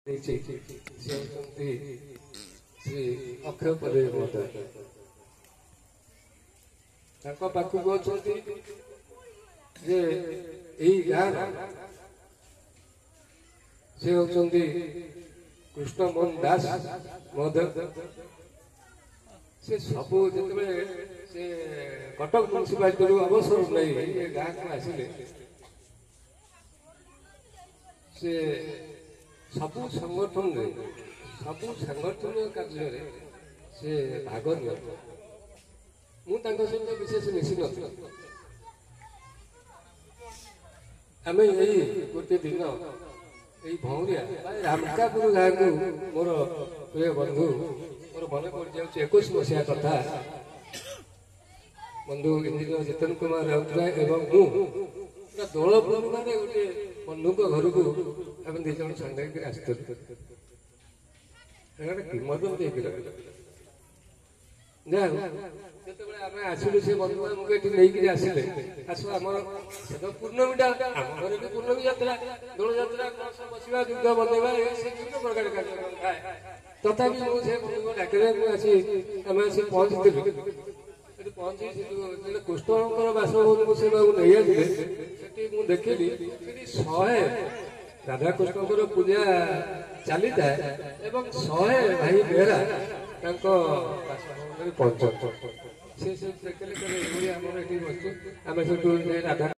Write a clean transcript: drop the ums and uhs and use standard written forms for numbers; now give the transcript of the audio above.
श्री अक्षय पदवी महोदय पाखक अच्छा से होती कृष्ण मोहन दास महोदय से सब जो से कटक म्यूनिसिपालिटी अवसर नहीं गाँव को आसिले से सबू संगठन सबू सांगठन कार्य से भाग नि सहित विशेष मिसी नमें यही गोटे दिन यही भौरिया रामकापुर गाँव को मोर प्रिय बंधु मोर मन पड़ जाऊँ 21 मसीहा कथा बंधु इंजीनियर जितेन कुमार राउतराय एवं दल पूर्णिमा गोटे बंधु घर को आम दिज सांग किंवदंती आसिलु से बंधु आमको ये नहीं आसिले आस आम पूर्णमीटा आम घर भी पूर्णमी जात्रा दोल जात्रा बसवा युद्ध बनवा विभिन्न प्रकार कार्यक्रम थाए तथापि मुझे बंधु डाकरा आसी आम आसी पहुंची पहुंची कृष्णकर बासभवन से नहीं आसे देखिली 100 राधाकृष्ण पूजा चली था 100 भाई बेहरा पहुंच से देखिले आम राधा